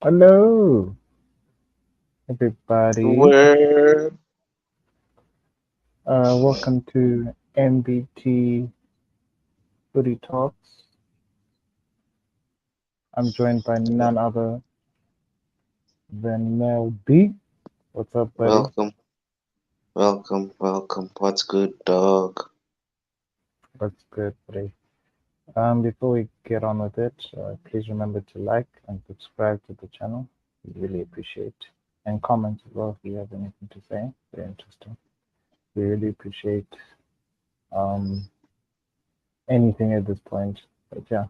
Hello, everybody. Where Welcome to MBT Footy Talks. I'm joined by none other than Mel B. What's up, buddy? welcome, welcome. What's good, dog? What's good, buddy? Before we get on with it, please remember to like and subscribe to the channel. We really appreciate, and comment as well if you have anything to say. Very interesting. We really appreciate um, anything at this point. But yeah,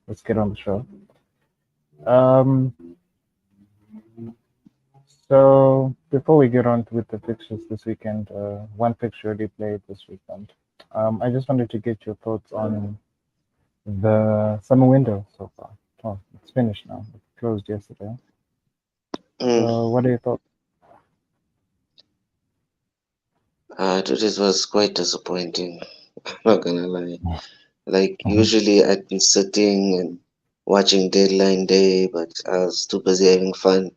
let's get on the show. Um, So before we get on with the fixtures this weekend, one fixture already played this weekend. I just wanted to get your thoughts on the summer window so far. Oh, it's finished now. It closed yesterday. Mm, So what are your thoughts? this was quite disappointing. I'm not gonna lie. Like usually, I'd be sitting and watching Deadline Day, but I was too busy having fun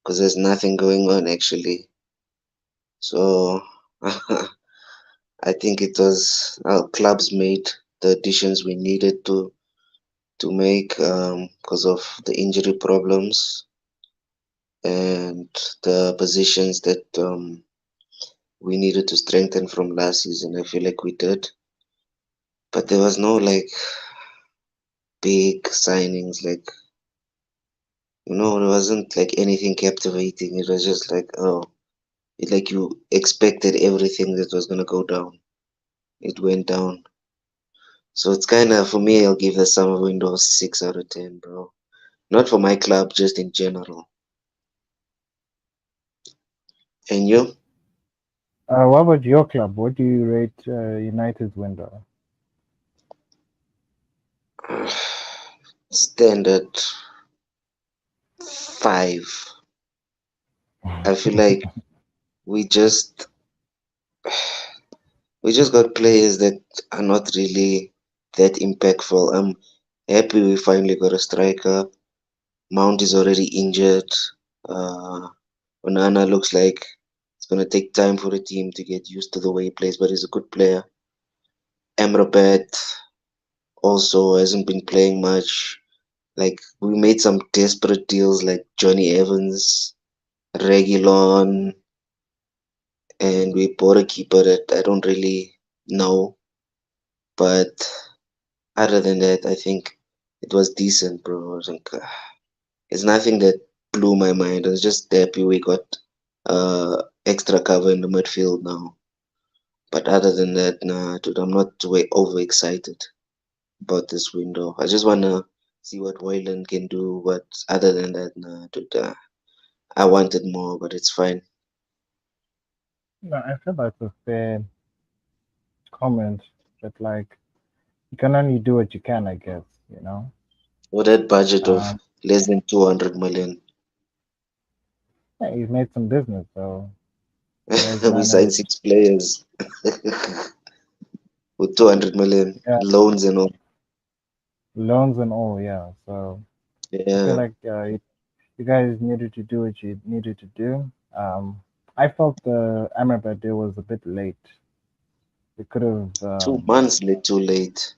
because there's nothing going on actually. So I think it was our clubs made the additions we needed to make because of the injury problems and the positions that we needed to strengthen from last season. I feel like we did, but there was no like big signings. Like there wasn't like anything captivating. It was just like it like you expected everything that was gonna go down. It went down. So it's kind of for me. I'll give the summer window a 6 out of 10, bro. Not for my club, just in general. And you? What about your club? What do you rate United's window? Standard 5. I feel like we just we just got players that are not really that impactful. I'm happy we finally got a striker. Mount is already injured. Uh, Onana looks like it's gonna take time for the team to get used to the way he plays, but he's a good player. Amrabat also hasn't been playing much. Like we made some desperate deals like Johnny Evans, Regulon, and we bought a keeper that I don't really know. But other than that, I think it was decent, bro. I was like, it's nothing that blew my mind. I was just happy we got extra cover in the midfield now. But other than that, nah, dude, I'm not way overexcited about this window. I just wanna see what Wayland can do. But other than that, nah, dude, I wanted more, but it's fine. No, I feel that's a fair comment, but like you can only do what you can, I guess. You know. With that budget of Um, less than 200 million, yeah, you've made some business, so you guys we managed. signed 6 players with 200 million Yeah, loans and all. loans and all. Yeah, so I feel Yeah, like you guys needed to do what you needed to do. I felt the Amrabat deal was a bit late. It could have, 2 months too late.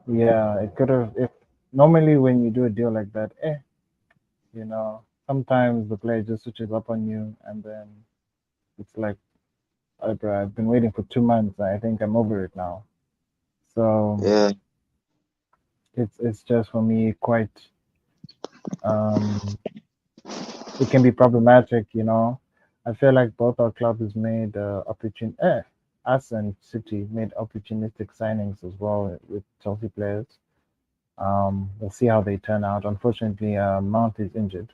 yeah, it could have. If normally when you do a deal like that, you know, sometimes the player just switches up on you, and then it's like, oh, bro, I've been waiting for 2 months. I think I'm over it now. So Yeah, it's just for me quite um it can be problematic, you know. I feel like both our clubs made us and City made opportunistic signings as well with Chelsea players. We'll see how they turn out. Unfortunately, Mount is injured,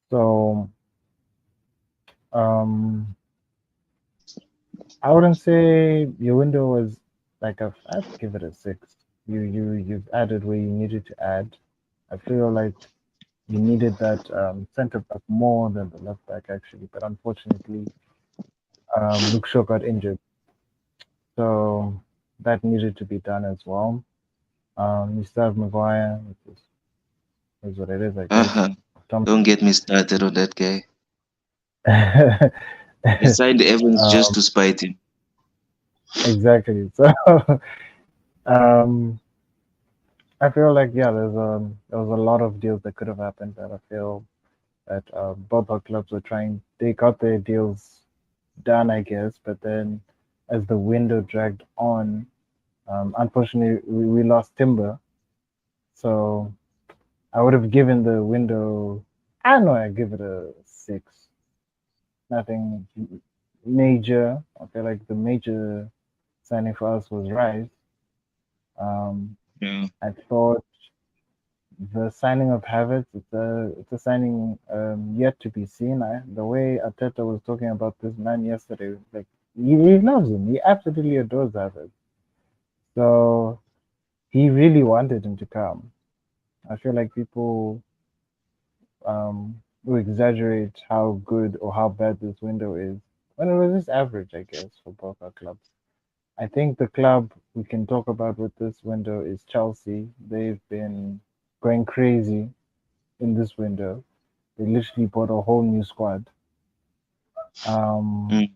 so um, I wouldn't say your window was like I'd give it a 6. You've added where you needed to add. I feel like you needed that center back more than the left back actually, but unfortunately, Luke Shaw got injured, so that needed to be done as well. You still have Maguire, which is is what it is, I guess. Uh-huh. Tom, Don't get me started on that guy. He signed Evans just um, to spite him. exactly. So, um, I feel like yeah, there was a lot of deals that could have happened, and I feel that both our clubs were trying. They got their deals done, I guess, but then as the window dragged on, unfortunately, we lost Timber. So I would have given the window. I don't know. I give it a 6. Nothing major. I feel like the major signing for us was Rice. Um, Yeah. I thought the signing of Havertz, it's a signing yet to be seen. The way Ateta was talking about this man yesterday, like he loves him. He absolutely adores Havertz. So he really wanted him to come. I feel like people who exaggerate how good or how bad this window is when it was just average, I guess, for both our clubs. I think the club we can talk about with this window is Chelsea. They've been going crazy in this window. They literally bought a whole new squad. Um, Mm.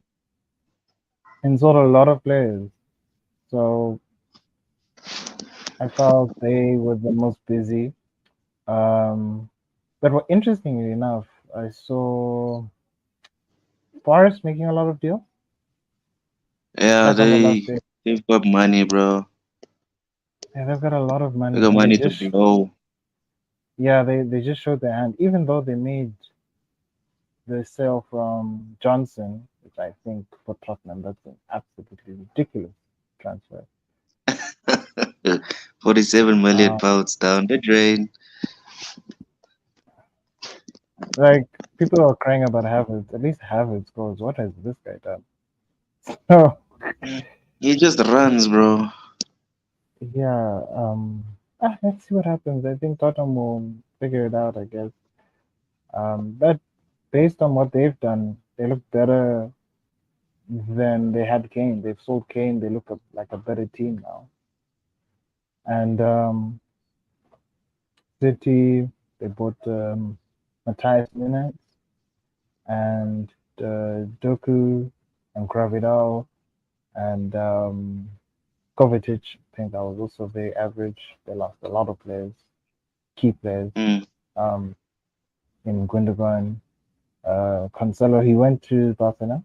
and sold a lot of players. So I felt they were the most busy. Um, but interestingly enough, I saw Forest making a lot of deals, Yeah, like on the last day. they've got money, bro. Yeah, they've got a lot of They money, got and money to blow. yeah, they just showed their hand. Even though they made the sale from Johnson, which I think for Tottenham, that's an absolutely ridiculous transfer. 47 million Um, pounds down the drain. like people are crying about Havertz. At least Havertz goes. What has this guy done? So He just runs, bro. yeah, let's see what happens. I think Tottenham will figure it out. I guess. But based on what they've done, they look better than they had Kane. They've sold Kane. They look like a better team now. And City, they bought Matthias Nunes and Doku and Gravidal and Kovacic. I think that was also very average. They lost a lot of players, key players. Mm. Um, in Gundogan, Cancelo, he went to Barcelona.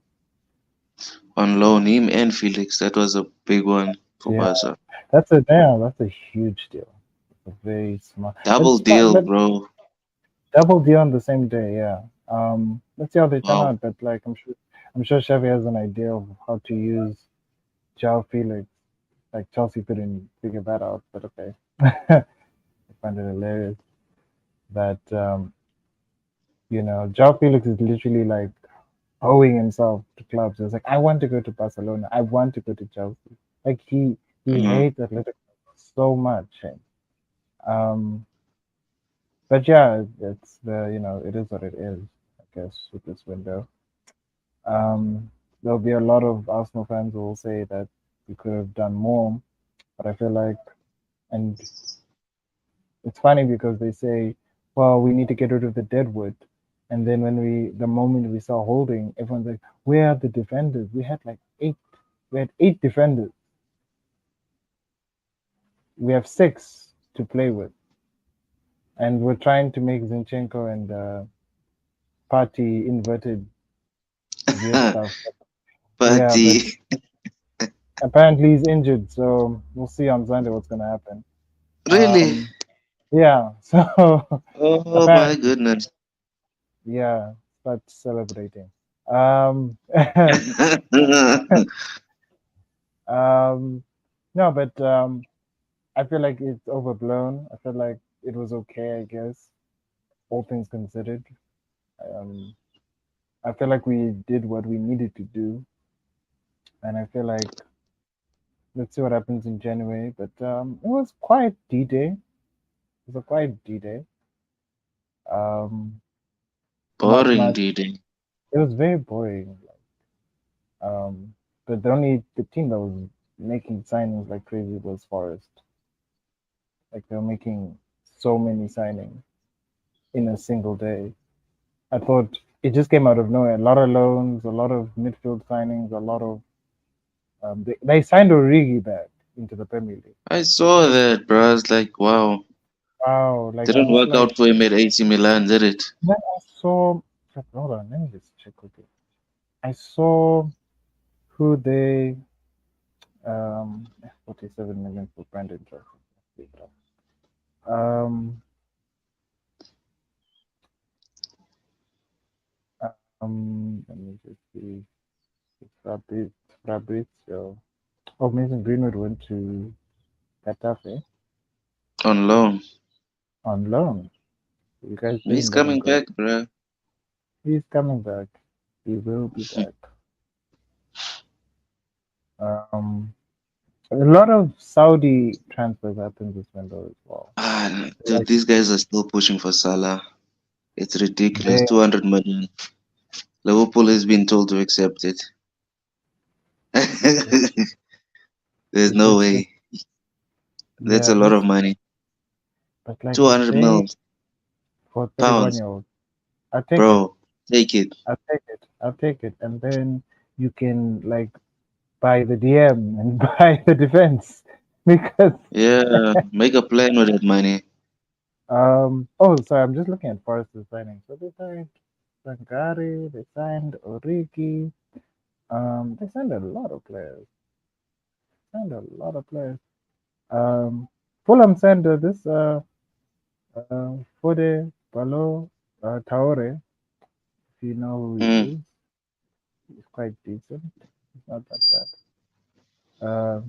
On loan, him and Felix. That was a big one for Yeah, Barca. that's a huge deal. It's a very smart, but Double it's fun. deal, But bro. double deal on the same day. Yeah. Let's see how they turn Wow. out. But like, I'm sure Xavi has an idea of how to use João Felix. Like Chelsea couldn't figure that out, but okay. I find it hilarious that João Felix is literally like owing himself to clubs. It's like I want to go to Barcelona. I want to go to Chelsea. Like he Mm. hates Atletico so much. Um, but yeah, it's it is what it is. I guess with this window, there'll be a lot of Arsenal fans who will say that we could have done more. But I feel like, and it's funny because they say, well, we need to get rid of the deadwood. And then the moment we saw holding, everyone's like, where are the defenders? We had 8 defenders. We have 6 to play with. And we're trying to make Zinchenko and Party inverted weird stuff. Yeah, but Party. apparently he's injured. So we'll see on Sunday what's going to happen. Really? Um, yeah, so Oh my apparently, goodness. yeah, start celebrating. Um, Um, no, but I feel like it's overblown. I feel like it was okay, I guess, all things considered. Um, I feel like we did what we needed to do, and I feel like let's see what happens in January. But it was quite D-Day. It was a quite D-Day. Um, not Boring, much. DD. It was very boring. Um, but the team that was making signings like crazy was Forest. Like they were making so many signings. in a single day. I thought it just came out of nowhere. A lot of loans, a lot of midfield signings, a lot of they signed Origi back into the Premier League. I saw that, bro. I was like, wow. Wow, like I'm Didn't just work like, out for him at AC Milan, did it? then I saw. Hold on, let me just check quickly. I saw who they 47 million for Brandon Johnson. Um, let me just see. Fabrizio. Oh, Mason Greenwood went to Getafe On loan. on loan. You guys He's doing them coming good. back, bro. He's coming back. He will be back. Um, a lot of Saudi transfers happened this window as well. Ah, dude, Like these guys are still pushing for Salah. It's ridiculous. they, 200 million. Liverpool has been told to accept it. There's it's no just way. That's yeah, a lot of just money. but like if 200 they mil for 31 pounds. year old, I'll take it. Bro, take it. I'll take it. I'll take it. And then you can like buy the DM and buy the defense because Yeah, make a plan with that money. oh sorry, I'm just looking at Forest's signing. So they signed Sangari, they signed Origi, they signed a lot of players. Signed a lot of players. Um Fulham signed Fode Balo Taore, if you know who he Mm, is. He's quite decent. He's not that bad. Uh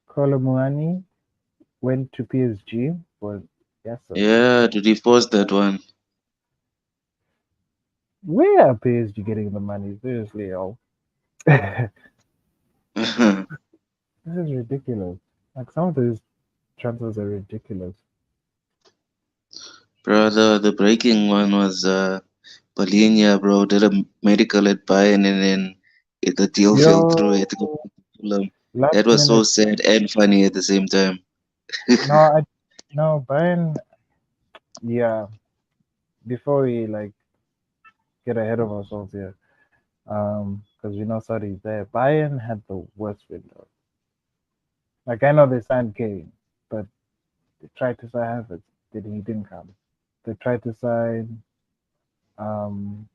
Kolomuani went to PSG, but yes, sir. yeah, did he force that one? Where are PSG getting the money? Seriously, yo. This is ridiculous. Like some of these transfers are ridiculous. Bro, the breaking one was Polinia, bro, did a medical at Bayern and then the deal fell through. He Yo, had to go back to Fulham. last That was so minute. sad and funny at the same time. No, no Bayern. Yeah, before we like get ahead of ourselves here, because we know Saudi's there. Bayern had the worst window. Like I know they signed Kane, but they tried to sign Havertz, he didn't come. They tried to sign um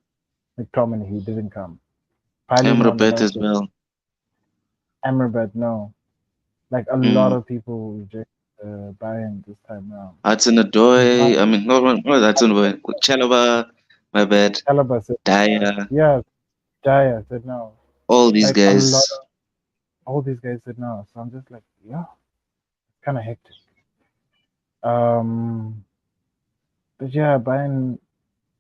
McTominay, he didn't come. Palinon Amrabat as wanted well. Amrabat, no. Like a lot Mm. of people reject Bayern this time around. Hudson Odoi. I mean, no, Hudson Odoi. Chalobah, my bad. Chalaba said Dyer. yeah, Jaya said no. All these Like a lot guys. of all these guys said no. So I'm just like, yeah, it's kind of hectic. Um, but yeah, Bayern.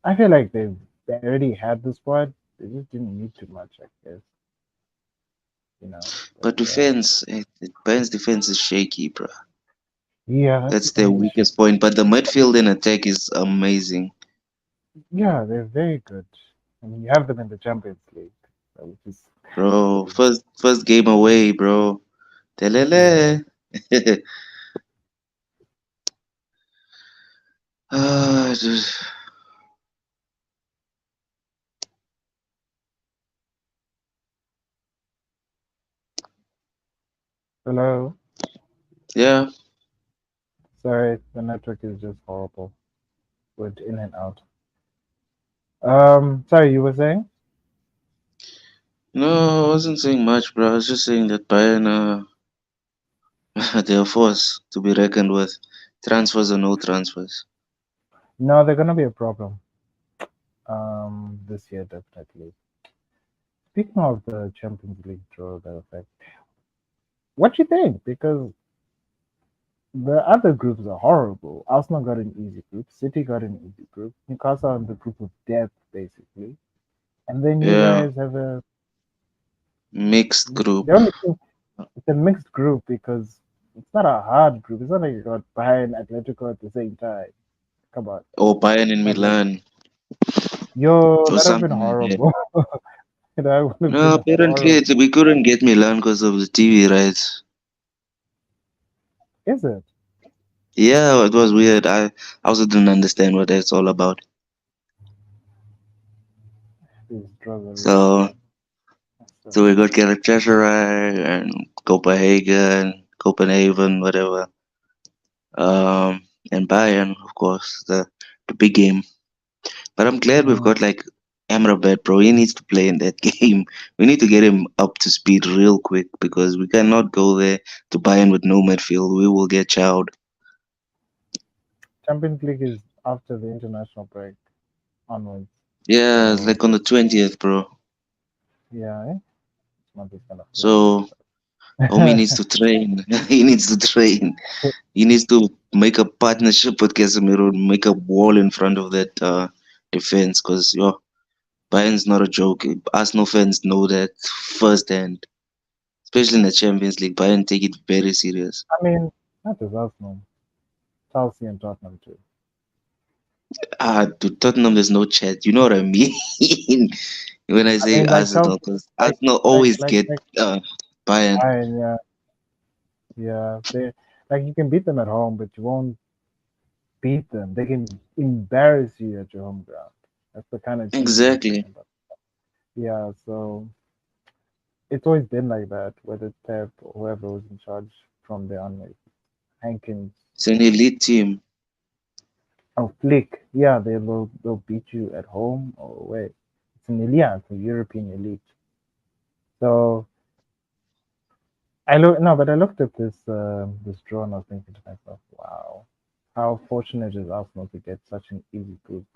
I feel like they already had the squad. They just didn't need too much, I guess. You know. But But defense, Bayern's defense is shaky, bro. yeah, that's the That's their only issue. weakest point. But the midfield and attack is amazing. Yeah, they're very good. I mean, you have them in the Champions League, which is Bro, which is first game away, bro. yeah. Telele. Ah, dude. Hello. Yeah. Sorry, the network is just horrible. Went in and out. Sorry, you were saying? No, I wasn't saying much, bro. I was just saying that Bayern, they're a force to be reckoned with. Transfers or no transfers. No, they're gonna be a problem. This year definitely. Speaking of the Champions League draw that effect, what do you think? Because the other groups are horrible. Arsenal got an easy group. City got an easy group. Newcastle in the group of death, basically. And then you Yeah. guys have a Mixed group. the only thing it's a mixed group because it's not a hard group. It's not like you got Bayern Atletico at the same time. Come on. Or Bayern in Like Milan. yo, Or that would have been something like that. horrible. That would have No, been apparently horrible. we couldn't get Milan because of the TV rights. Is it? Yeah, it was weird. I also didn't understand what that's all about. These drugs are really So bad. So, so we got Galatasaray and Copenhagen, whatever. And Bayern, of course, the big game. But I'm glad we've mm, got like Amrabat, bro. He needs to play in that game. We need to get him up to speed real quick because we cannot go there to Bayern with no midfield. We will get chowed. Champions League is after the international break onwards. Yeah, it's So like on the 20th, bro. yeah, this month is gonna fly. So homie needs to train. He needs to train. He needs to make a partnership with Casemiro, make a wall in front of that defense because yo, Bayern's not a joke. Arsenal fans know that firsthand, especially in the Champions League. Bayern take it very serious. I mean, not just Arsenal, Chelsea and Tottenham too. To Tottenham, there's no chat. You know what I mean? When I I say mean, like Arsenal, Chelsea, because like Arsenal like always like get like Bayern. Bayern, yeah, yeah. They like you can beat them at home, but you won't beat them. They can embarrass you at your home ground. That's the kind of team I'm talking Exactly. about. Yeah, so it's always been like that, whether it's Pep or whoever was in charge from the onwards. Hankins It's an elite team. or Flick, yeah, they'll beat you at home or away. It's an elite, it's a European elite. So I look no, but I looked at this draw and I was thinking to myself, wow, how fortunate is Arsenal to get such an easy group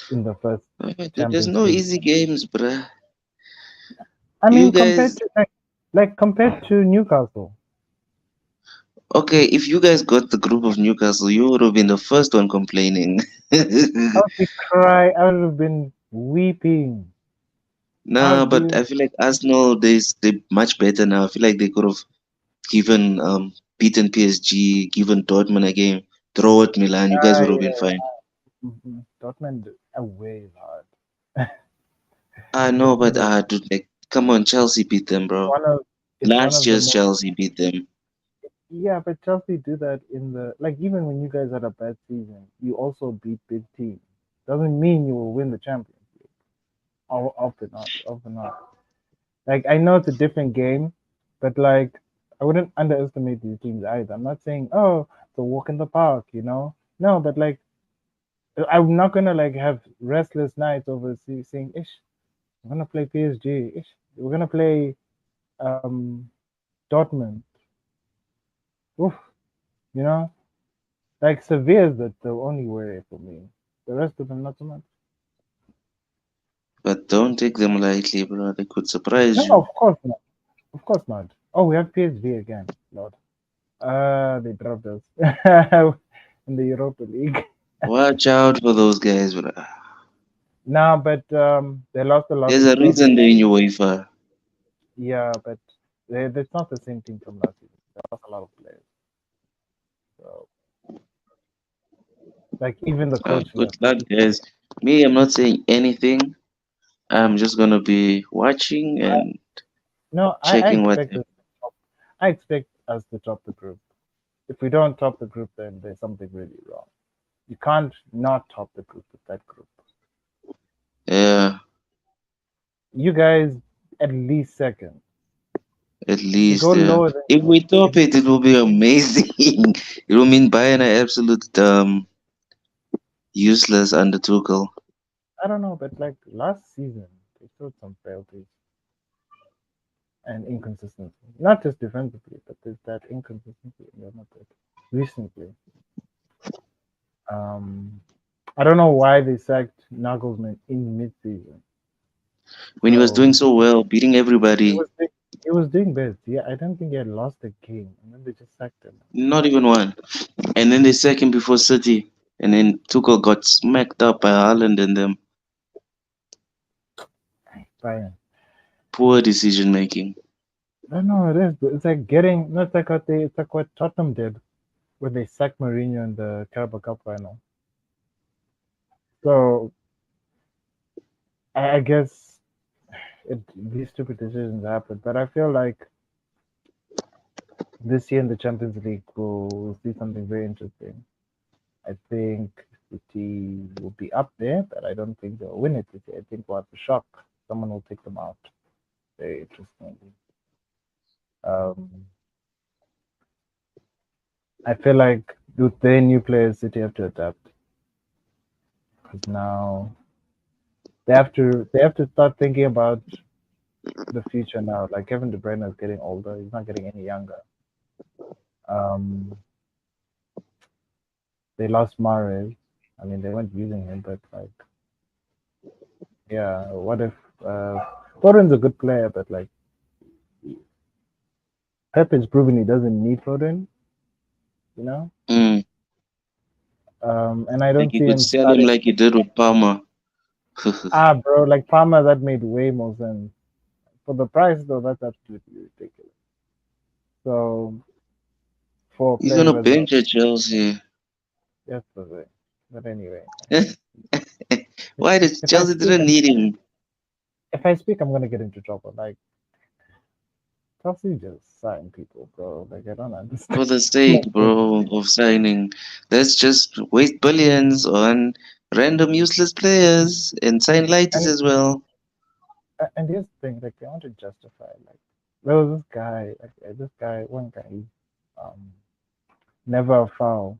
in the first There's Champions no League. easy games, bruh. I You mean, compared guys, to like compared to Newcastle, okay, if you guys got the group of Newcastle, you would have been the first one complaining. I would have been weeping. How Nah, do but you? I feel like Arsenal, they much better now. I feel like they could have given beaten PSG, given Dortmund a game, draw at Milan. You guys would have been Yeah, fine. Dortmund away is hard. I know, It's but the dude, like, come on, Chelsea beat them, it's bro. one of it's one Last of the year's most. Chelsea beat them. Yeah, but Chelsea do that in the like even when you guys had a bad season, you also beat big teams. Doesn't mean you will win the Champions League. Often not, often not. Like I know it's a different game, but like I wouldn't underestimate these teams either. I'm not saying oh it's a walk in the park, you know. No, but like I'm not gonna like have restless nights over saying ish. We're gonna play PSG. Ish. We're gonna play um Dortmund. Oof, you know. Like Sevilla is the only worry for me. The rest of them not so much. But don't take them lightly, bro. They could surprise No, you. of course not. Of course not. Oh, we have PSV again. Lord. They dropped us in the Europa League. Watch out for those guys, bro. Nah, but they lost a lot There's to a reason Chelsea. they're in UEFA. Yeah, but that's not the same team from last season. They lost a lot of players. So like even the coach Good left. luck, guys. Me, I'm not saying anything. I'm just gonna be watching I, and no, I checking what. expect us. I expect us to top the group. If we don't top the group, then there's something really wrong. You can't not top the group with that group. Yeah, You guys at least second. at If you go least, yeah. lower than If we if top it, it will be amazing. It will mean Bayern are absolute useless under Tuchel. I don't know, but like last season they showed some frailties and inconsistency. Not just defensively, but there's that inconsistency in their method. Recently, um, I don't know why they sacked Nagelsmann in mid-season. When he was doing So so well, beating he everybody, was doing, he was doing best. Yeah, I don't think he had lost a game, and then they just sacked him. not even one. And then they sack him before City. And then Tuchel got smacked up by Haaland and them. Bayern. Poor decision making. I don't know. It is. It's like getting. Not like what they. It's like what Tottenham did when they sacked Mourinho in the Carabao Cup final. So I guess these stupid decisions happen, but I feel like this year in the Champions League, we'll see something very interesting. I think City will be up there, but I don't think they'll win it this year. I think we'll have a shock. Someone will take them out. Very interestingly. Um, I feel like with their new players, City have to adapt because now they have to start thinking about the future now. Like Kevin De Bruyne is getting older; he's not getting any younger. Um, they lost Mahrez. I mean, they weren't using him, but like, yeah, what if Foden's a good player, but like Pep has proven he doesn't need Foden, you know. Mm. And I Like don't you see could him sell him starting. like you did with Palmer. Bro, like Palmer, that made way more sense for the price, though. That's absolutely ridiculous. So for a He's player on a who has a bench at Chelsea. yes, but anyway, Why did if I Chelsea speak, didn't need him? I'm gonna get into trouble. Like Chelsea just sign people, bro. Like I don't understand. For the Like, sake, bro, of signing. Let's just waste billions on random useless players and sign lighters and as well. and here's the thing, like they want to justify. Like there was this guy, one guy, um, never a foul,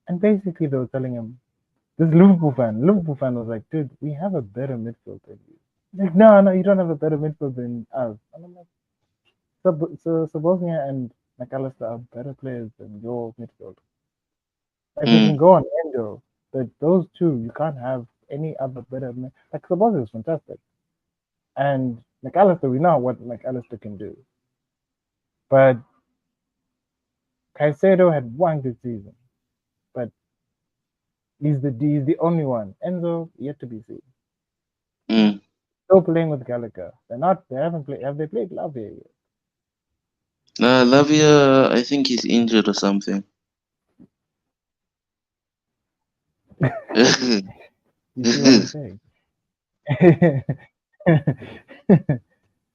and basically they were telling him this Liverpool fan was like, dude, we have a better midfield than you. Like, no, no, you don't have a better midfield than us. And I'm like, so Saboznia and McAllister are better players than your midfield. Like we can Mm, go on Endo, but those two you can't have any other better. Like Saboznia is fantastic, and McAllister, we know what McAllister can do. But Caicedo had one good season, but he's the only one. Enzo yet to be seen. mm. Still playing with Gallagher. They haven't played. Have they played Lavia yet? Lavia, I think he's injured or something. You see what I'm saying?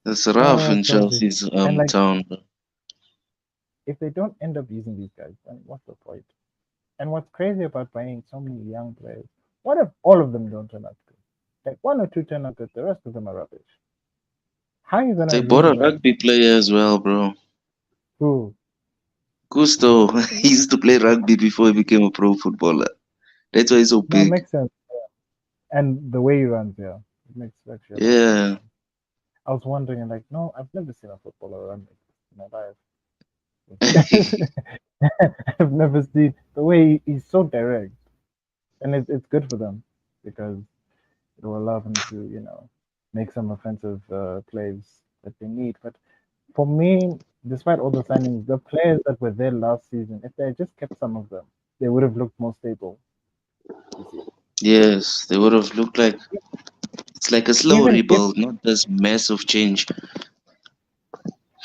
That's rough in Chelsea. Chelsea's And like, town. if they don't end up using these guys, then what's the point? And what's crazy about buying so many young players? What if all of them don't turn out good? Like one or two turn out good, the rest of them are rubbish. How are you They gonna bought a reinvent? rugby player as well, bro. Who? Gusto, he used to play rugby before he became a pro footballer. That's why he's so No, it big. makes sense. And the way he runs, yeah, it makes actually a lot of sense. Yeah. I was wondering, and like, no, I've never seen a footballer run like this in my life. I've never seen the way he's so direct, and it's good for them because it will allow them to, make some offensive plays that they need. But for me, despite all the signings, the players that were there last season, if they had just kept some of them, they would have looked more stable this year. Yes, they would have looked like it's like a slow Even if, rebuild, not this massive change.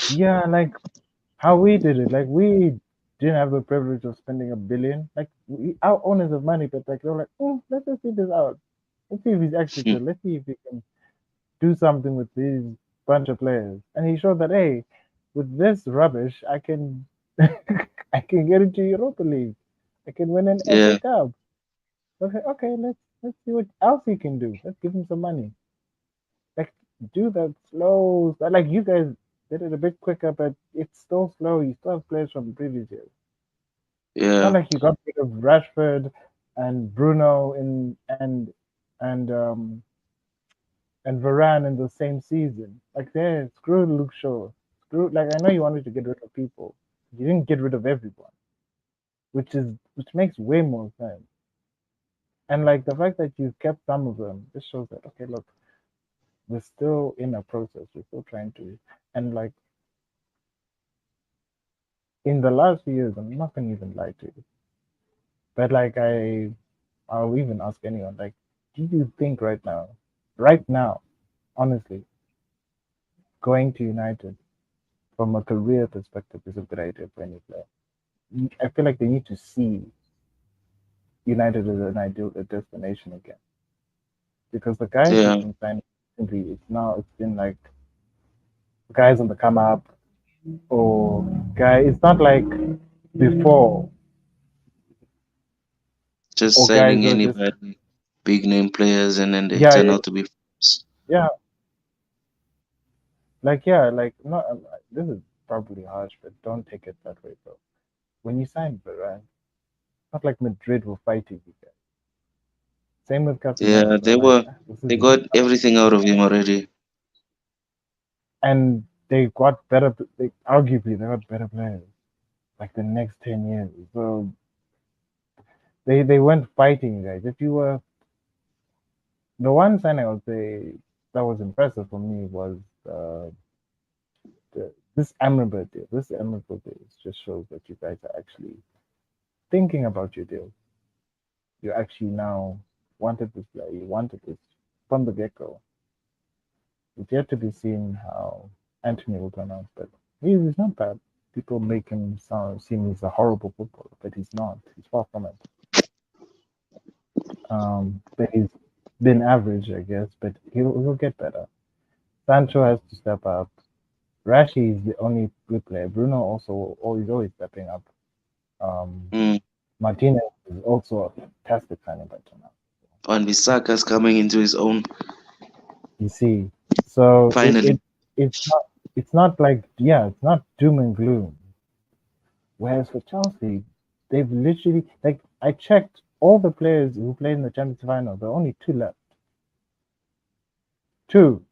yeah, like how we did it, like we didn't have the privilege of spending a billion. Like our owners of money, but like they were like, let's just see this out. Let's see if he's actually good. Let's see if he can do something with these bunch of players. And he showed that hey, with this rubbish, I can I can get into Europa League. I can win an FA Yeah, Cup. Okay, let's see what else he can do. Let's give him some money. Like do that slow. Like you guys did it a bit quicker, but it's still slow. You still have players from the previous years. It's not yeah, like you got rid of Rashford and Bruno and Varane in the same season. Like there, screw Luke Shaw. Screw like I know you wanted to get rid of people. You didn't get rid of everyone, which makes way more sense. And like the fact that you kept some of them, this shows that okay, look, we're still in a process. We're still trying to, and like in the last few years, I'm not gonna even lie to you, but like I'll even ask anyone, like, do you think right now, honestly, going to United from a career perspective is a good idea for any player? I feel like they need to see United as an ideal destination again because the guys who've yeah. been signing recently, it's been like guys on the come up. or guy. It's not like before, Just or guys signing were just anybody, big name players, and then they yeah, turn yeah, out to be flops. yeah, like yeah, like not. This is probably harsh, but don't take it that way, bro. When you sign Varane, not like Madrid were fighting you guys. Same with Yeah, Casemiro. They're they like, were. "Ah, this They is got everything out of him already. and they got better. They arguably they got better players like the next 10 years. So they went fighting you guys. If you were the one sign I would say that was impressive for me was uh, this Amrabat deal. This Amrabat deal just shows that you guys are actually thinking about your deal. You actually now wanted this player. You wanted this from the get go. It's yet to be seen how Anthony will turn out, but he's not bad. People make him seem he's a horrible footballer, but he's not. He's far from it. But he's been average, I guess. But he'll get better. Sancho has to step up. Rashi is the only good player. Bruno also always stepping up. Um, Mm. Martinez is also a fantastic signing by now. And Bissaka's coming into his own You see, so finally. it's not like yeah, it's not doom and gloom. Whereas for Chelsea, they've literally like I checked all the players who played in the Champions final. There are only two left. Two,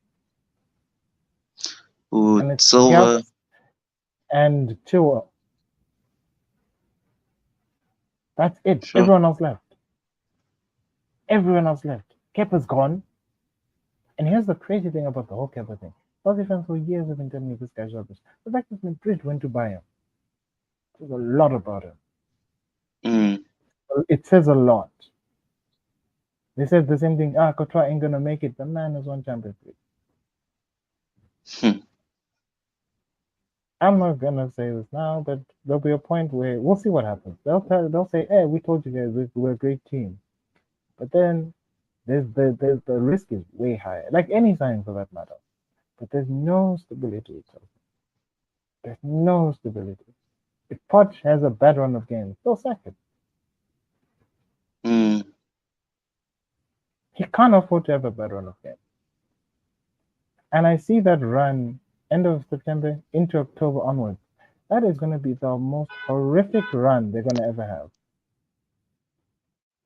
With and it's Silva, Diaz and Chilwell. That's it. sure. Everyone else left. Everyone else left. Kepa's gone. And here's the crazy thing about the whole Kepa thing. Chelsea fans for years have been telling me this guy's rubbish. The fact that Madrid went to buy him says a lot about him. Mm. It says a lot. They said the same thing. Ah, Courtois ain't gonna make it. The man has won Champions League. Hmm. I'm not gonna say this now, but there'll be a point where we'll see what happens. They'll say, "Hey, we told you guys we're a great team," but then there's the risk is way higher, like any sign for that matter. But there's no stability itself. There's no stability. If Poch has a bad run of games, they'll sack him. Mm. He can't afford to have a bad run of games. And I see that run end of September into October onwards. That is going to be the most horrific run they're going to ever have.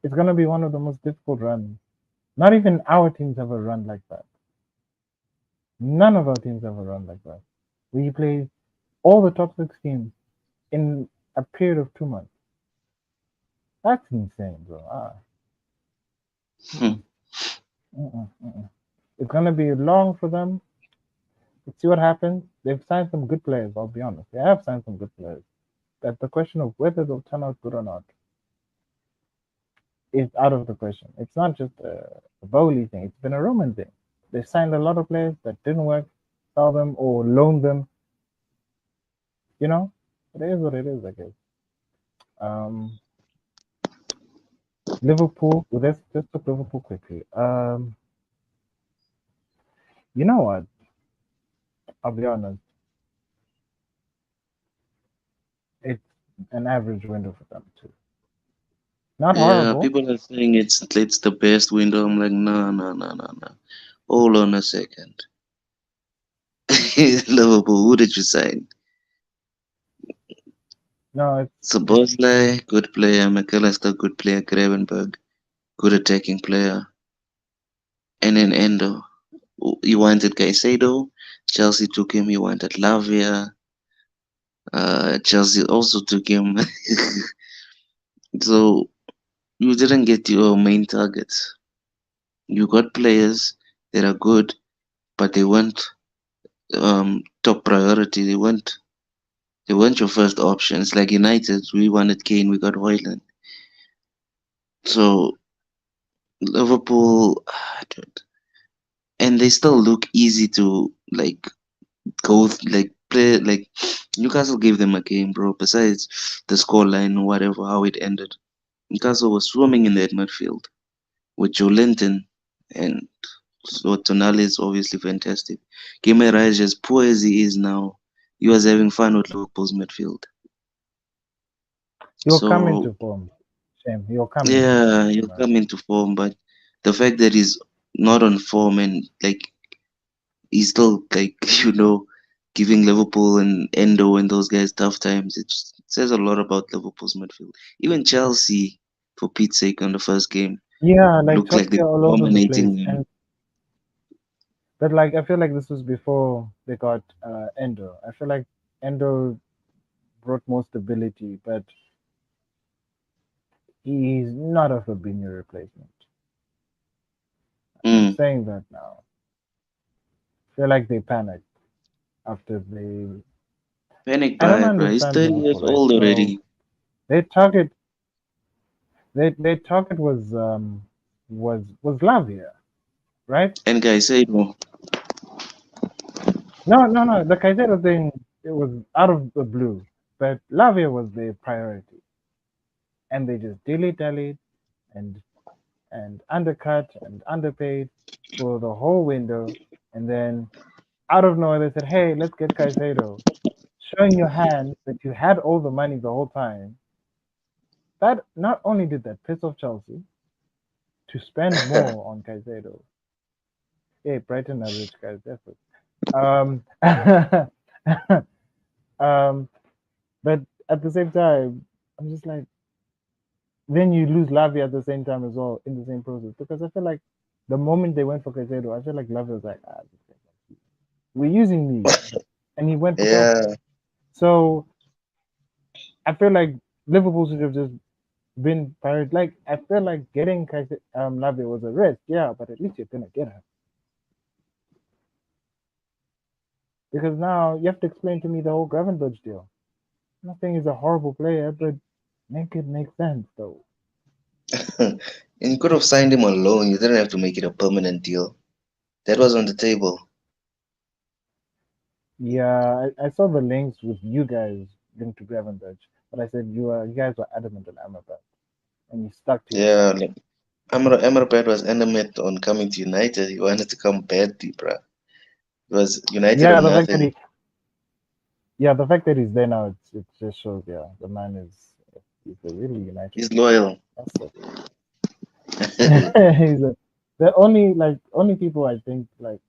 It's going to be one of the most difficult runs. Not even our teams have a run like that. None of our teams have a run like that. We play all the top six teams in a period of 2 months. That's insane, bro. Hmm. Mm-mm, mm-mm. It's going to be long for them. Let's see what happens. They've signed some good players, I'll be honest. They have signed some good players. But the question of whether they'll turn out good or not is out of the question. It's not just a Bowley thing, it's been a Roman thing. They signed a lot of players that didn't work, sell them or loan them, you know? It is what it is, I guess. Um, Liverpool, well, let's talk Liverpool quickly. You know what? I'll be honest. It's an average window for them too. Not Yeah, horrible. people are saying it's the best window. I'm like, no, no, no, no, no. Hold on a second. Liverpool, who did you sign? No, it's Soboslai, good player. McAllister, good player. Gravenberg, good attacking player. And then Endo. You wanted Caicedo. Chelsea took him. You wanted Lavia. Chelsea also took him. So you didn't get your main targets. You got players that are good, but they weren't top priority. They weren't your first options. Like United, we wanted Kane, we got Hoyland. So Liverpool, dude, and they still look easy to like like play. Like Newcastle gave them a game, bro. Besides the scoreline or whatever, how it ended, Newcastle was swimming in that midfield with Joe Linton and so Tonali is obviously fantastic. Gimeraj, as poor as he is now, he was having fun with Liverpool's midfield. He'll come So into form. Shame. He'll come into yeah, form he'll somehow. come into form, but the fact that he's not on form and like he's still like giving Liverpool and Endo and those guys tough times. It says a lot about Liverpool's midfield. Even Chelsea, for Pete's sake, on the first game Yeah, like looked like they Chelsea are all were over the place, dominating them. and but like I feel like this was before they got Endo. I feel like Endo brought more stability, but he's not a Fabinho replacement. I'm Mm. saying that now. I feel like they panicked after they. Panic I don't buy, bro. He's understand 30 Liverpool, years right? old So already. their target, their target was Lavia, right? And guys say, no. No, no, no. The Caicedo thing, it was out of the blue, but Lavia was their priority, and they just dilly-dallied and undercut and underpaid for the whole window, and then out of nowhere they said, "Hey, let's get Caicedo," showing your hand that you had all the money the whole time. That not only did that piss off Chelsea to spend more on Caicedo. Hey, Brighton are rich guys, that's it. Um, but at the same time, I'm just like, then you lose Lavia at the same time as well in the same process because I feel like the moment they went for Caicedo, I feel like Lavia was like, we're using me, and he went for Chelsea. Yeah. So I feel like Liverpool should have just been priority. Like I feel like getting Lavia was a risk, yeah, but at least you're gonna get him because now you have to explain to me the whole Gravenberch deal. I'm not saying he's a horrible player, but make it make sense though. And you could have signed him on loan. You didn't have to make it a permanent deal. That was on the table. Yeah, I saw the links with you guys linked to Gravenberch, but I said you guys were adamant on Amrabat, and you stuck to your Yeah, guns. like Amrabat was animate on coming to United. He wanted to come badly, bruh. It was United or Yeah, the fact that nothing. he's there now, it just shows. Yeah, the man is he's a really United He's fan. loyal. That's it. He's the only people I think like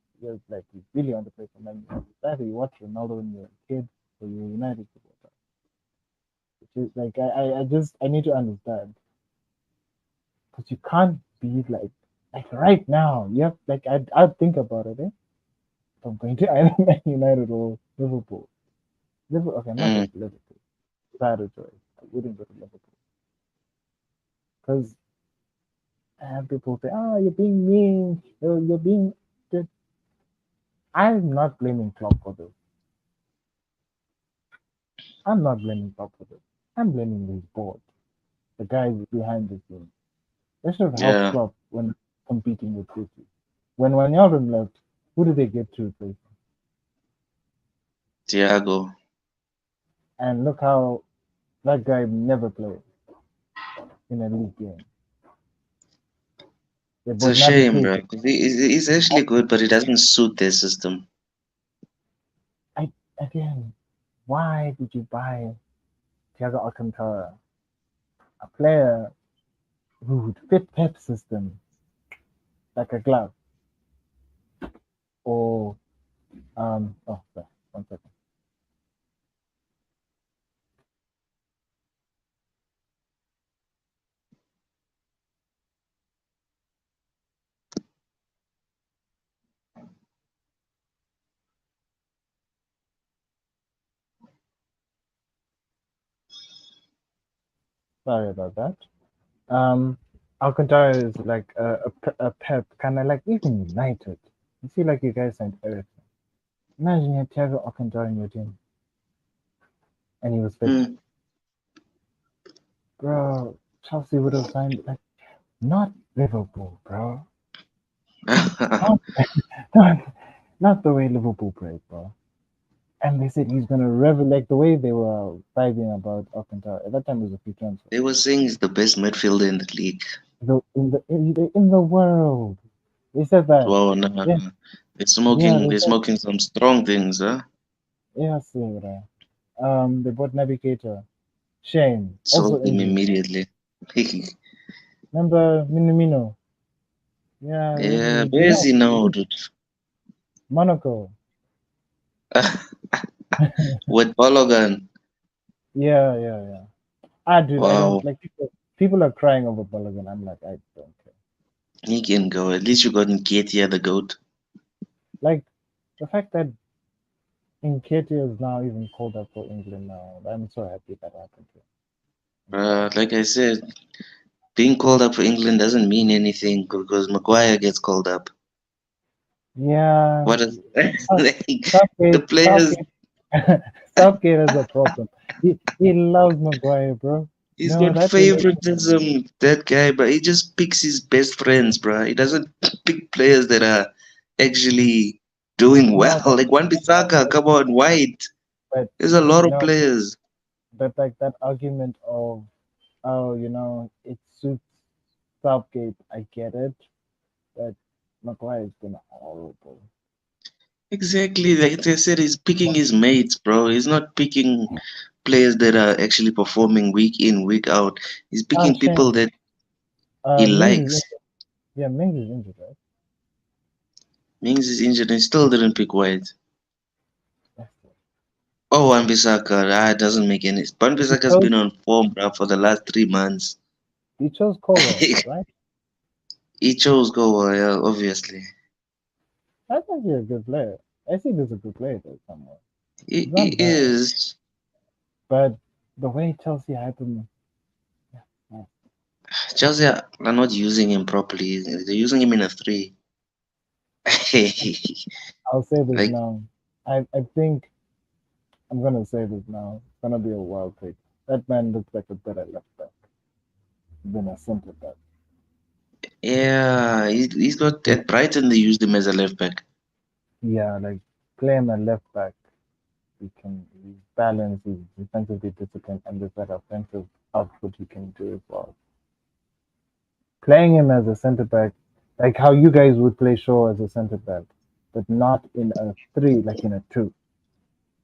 he's really on the play for Man United. Either you watch Ronaldo when you're a kid or you're a United supporter. Which is like I need to understand because you can't be like right now. You have like I'd think about it. If I'm going to either Man United or Liverpool. Liverpool, okay, I'm not Mm. going to Liverpool. Bad choice. I wouldn't go to Liverpool because I have people say, "Oh, you're being mean. You're being." I'm not blaming Klopp for this. I'm not blaming Klopp for this. I'm blaming his board, the guys behind the scenes. They should have helped Yeah, Klopp when competing with City. When Wijnaldum left, who did they get to replace him? Thiago. And look how that guy never played in a league game. They It's a bought Naby shame, bro. Keita. 'Cause he's actually good, but it doesn't suit their system. I again, why did you buy Thiago Alcantara, a player who would fit Pep's system like a glove? Or sorry, 1 second. Sorry about that. Um, Alcantara is like a Pep kind of like even United. You see, like you guys signed everything. Imagine you had Thiago Alcantara in your team and he was fit, Mm. bro. Chelsea would have signed like not Liverpool, bro. Not not, not the way Liverpool played, bro. And they said he's gonna revel like the way they were vibing about Alcantara. At that time, it was a free transfer. They were saying he's the best midfielder in the league. In the world, they said that. Wow, nah. Yeah, They're yeah, smoking. they They're said smoking some strong things, huh? Yeah, see, right. They bought Navigator. Shame. Sold Also him injured. immediately. Remember Minamino? Yeah, Yeah, you where is know, he now, dude? Monaco. With Balogun. Yeah, yeah, yeah. Ah, dude, I don't Wow, like people are crying over Balogun. I'm like, I don't care. he can go. At least you got Nketiah the goat. Like the fact that Nketiah is now even called up for England now. I'm so happy that happened to him. I'm so happy. Like I said, being called up for England doesn't mean anything because Maguire gets called up. Yeah, What is uh, the Southgate, players? Southgate, Southgate has a problem. He loves Maguire, bro. He's No, got that relation. favoritism, that guy, but he just picks his best friends, bro. He doesn't pick players that are actually doing well. No, Like Wan no, Bissaka, come on, White. but There's a lot of no, players. but like that argument of, oh, it suits Southgate. I get it, but Maguire's been horrible. Exactly, like I said, he's picking his mates, bro. He's not picking players that are actually performing week in, week out. He's Ah, picking shame. people that he Mings is likes. injured. Yeah, Mings is injured, right? Mings is injured and still didn't pick White. Yes. Oh, Wan-Bissaka, doesn't make any. He Wan-Bissaka's chose been on form, bro, for the last 3 months. he chose Colwell, right? He chose Goa, yeah, obviously. I think he's a good player. I think he's a good player there somewhere. He's He not bad, is. but the way Chelsea hype him, yeah, yeah. Chelsea are not using him properly. They're using him in a three. I'll say this Like, now. I think I'm gonna say this now. It's gonna be a wild take. That man looks like a better left back than a centre back. yeah, he's got Like, at Brighton. They used him as a left back. yeah, like play him a left back. He's balanced, he's defensively disciplined, and with that offensive output he can do as well. Playing him as a centre back, like how you guys would play Shaw as a centre back, but not in a three, like in a two.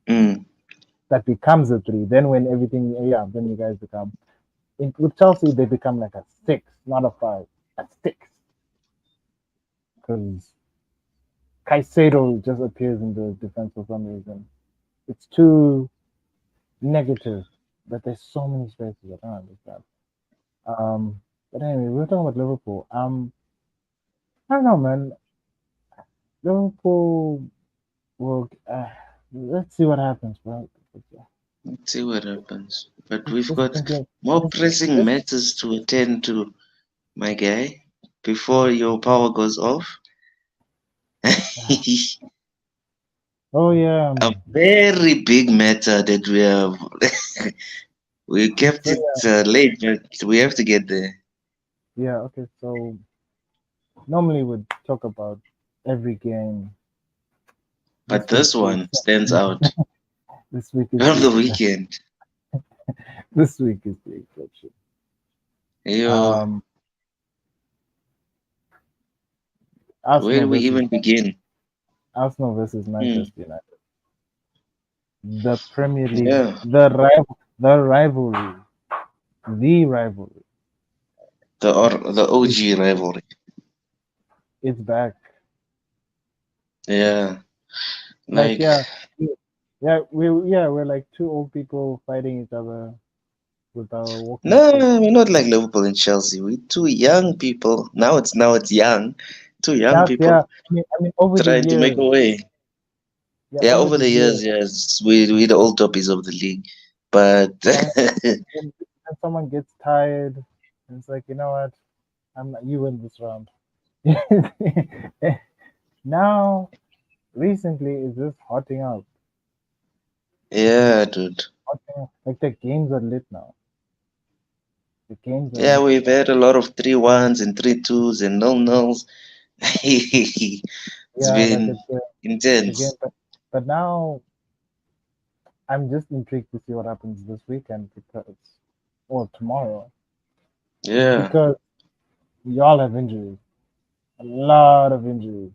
Mm. That becomes a three. Then when everything, yeah, then you guys become with Chelsea they become like a six, not a five, a six, because Caicedo just appears in the defense for some reason. It's too negative, but there's so many spaces I don't understand. But anyway, we are talking about Liverpool. I don't know, man. Liverpool will. Let's see what happens, bro. Let's see what happens. But we've Just got thinking, more just, pressing just matters to attend to, my guy, before your power goes off. oh yeah. A very big matter that we have. We kept So it late, but we have to get there. yeah, okay. So normally we'd talk about every game. But This week this is one stands out this week is from the the exception. weekend. This week is the exception. Yo, Um, where Arsenal do we versus even begin? Hmm. Manchester United. The Premier League, Yeah, the rivalry, the rivalry. the It, OG rivalry. it's back. Yeah, Like like we're like two old people fighting each other with our walking no, sticks. we're not like Liverpool and Chelsea. We're two young people. Now it's young. Two young That's yeah. people I mean over the trying to make a years. way. Yeah, Yeah, over over the the years, years. yes, we the old toppies of the league. But Yeah. And someone gets tired, and it's like, you know what? I'm not, you win this round. Now, recently, it's just hotting up. yeah, dude. Hotting up. Like the games are lit now. The games are Yeah, lit. we've had a lot of 3-1s and 3-2s and 0-0s. It's Yeah, like been the game, intense. but now I'm just intrigued to see what happens this weekend because, or tomorrow, Yeah. because we all have injuries, a lot of injuries.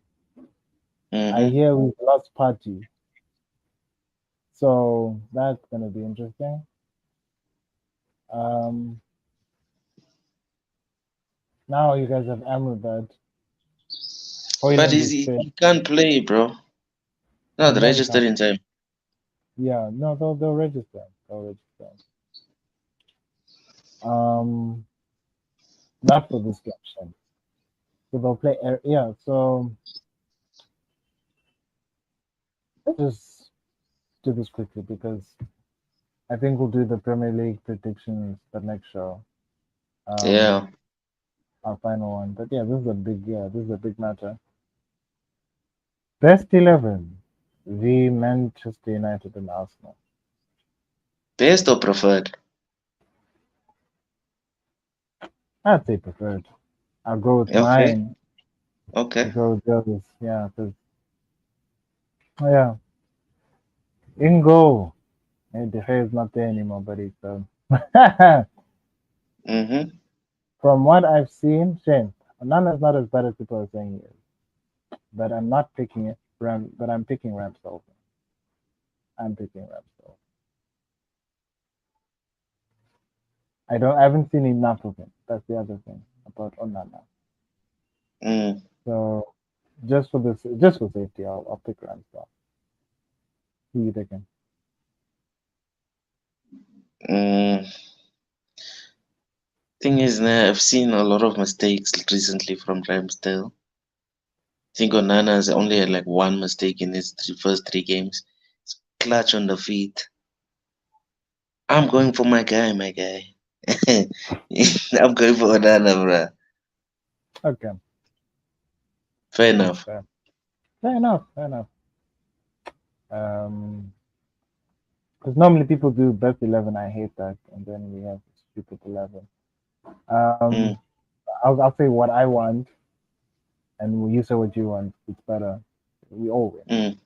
I Mm-hmm. hear we've lost Party. So that's gonna be interesting. Um, Now you guys have Amrabat. But Hoyland is fit. he can't play, bro. Not What he registered can't. in time. Yeah, no, they'll register. They'll register. Um, not for this game, Shem. So they'll play. Yeah. So let's just do this quickly because I think we'll do the Premier League predictions the next show. Yeah. Um, our final one. But yeah, this is a big. Yeah, this is a big matter. Best 11. The Manchester United and Arsenal. Best or preferred? I'd say preferred. I'll go with Okay. mine. Okay. I'll go with the others. Yeah, because yeah, in goal. The hair is not there anymore, but it's Mm-hmm. from what I've seen, Shane, Nana's not as bad as people are saying he is. But I'm not picking it. But I'm picking Ramsdale. I'm picking Ramsdale. I haven't seen enough of him. That's the other thing about Onana. Mm. So just for safety, I'll pick Ramsdale. Who you taking? Mm. Thing is, nah, I've seen a lot of mistakes recently from Ramsdale. I think Onana has only had like one mistake in his first three games. It's clutch on the feet. I'm going for my guy, my guy. I'm going for Onana, bruh. Okay, Fair that's enough. fair. Fair enough. Fair enough. Um, because normally people do best 11. I hate that, and then we have stupid 11. Mm. Um, I'll say what I want, and when you say what you want, it's better. We all win. Mm.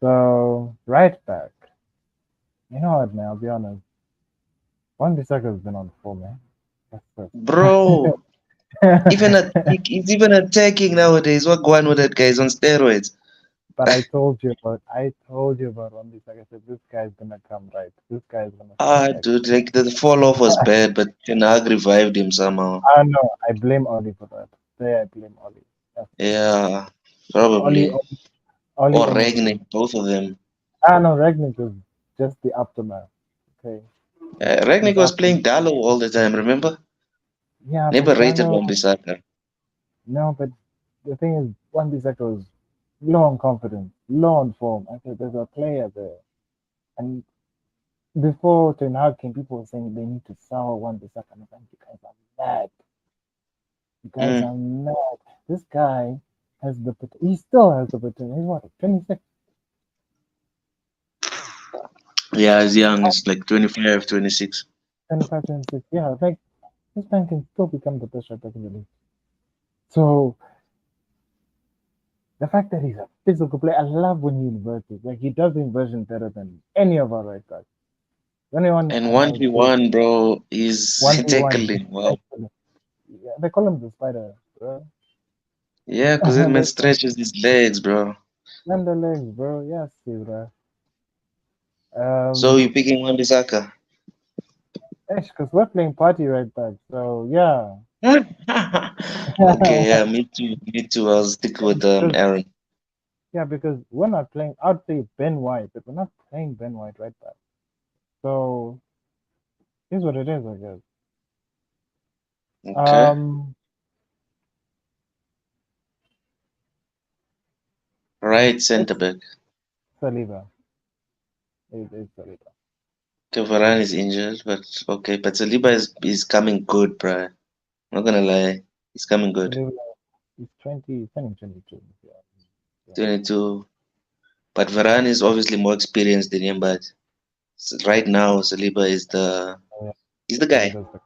So right back. You know what, man? I'll be honest. One Bissaka's been on form, man. That's Bro, even it. he's even attacking nowadays. What going with that guy? He's on steroids. But I told you about One Bissaka. I said this guy's gonna come right. This guy's gonna come Ah, back. dude, like the fall off was bad, but Ten Hag revived him somehow. I know. I blame Oli for that. There, I blame Oli. That's it. Yeah, Oli, probably. Oli, Oli Or almost killed. Ragnick, both of them. No, Ragnick was just the aftermath. Okay, Ragnick he's was after. playing Dalo all the time, remember? Yeah, Never but rated Dalo. Wan-Bissaka. No, but the thing is, Wan Bissaka was low on confidence, low on form. I said, there's a player there. And before Ten Hag came, people were saying they need to sell Wan Bissaka. And I'm like, you guys are mad. You guys Mm. are mad. This guy has the potential. He still has the potential. He's what, 26, Yeah, he's young. He's like 25, 26. 25, 26. Yeah, like this man can still become the best right back in the league. So the fact that he's a physical player, I love when he inverts. Like he does the inversion better than any of our right backs. Anyone And I would say 1v1, bro, he's 1v1. tackling. Wow. Yeah, they call him the spider, bro. Yeah, because that man They stretches his legs, bro. slender legs, bro. Yes, bro. So Um, you picking Wan-Bissaka? because we're playing party right back. So yeah, Okay, yeah, me too. Me too. I'll stick with because Aaron. yeah, because we're not playing. I'd say Ben White, but we're not playing Ben White right back. So here's what it is, I guess. Okay. Um, Right centre it's back. Saliba. It's Saliba. Okay, Varane is injured, but okay. But Saliba is coming good, bruh. Not gonna lie, he's coming good. Saliba is 20, he's turning 22. Yeah, yeah. 22. But Varane is obviously more experienced than him. But right now, Saliba is the Oh, yeah. he's the guy. Saliba's the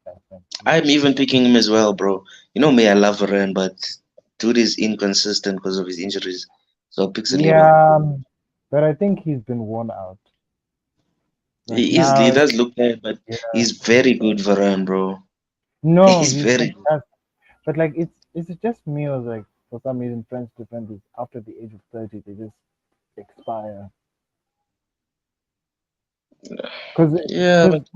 captain. I'm even picking him as well, bro. You know me, I love Varane, but dude is inconsistent because of his injuries. So I'll pick Saliba. Yeah, but I think he's been worn out. Like He now, does look bad, but yeah. he's very good, Varane, bro. No, He's he's very good. fantastic. But like, it's just me or like for some reason French defenders after the age of 30 they just expire. Because, Yeah, but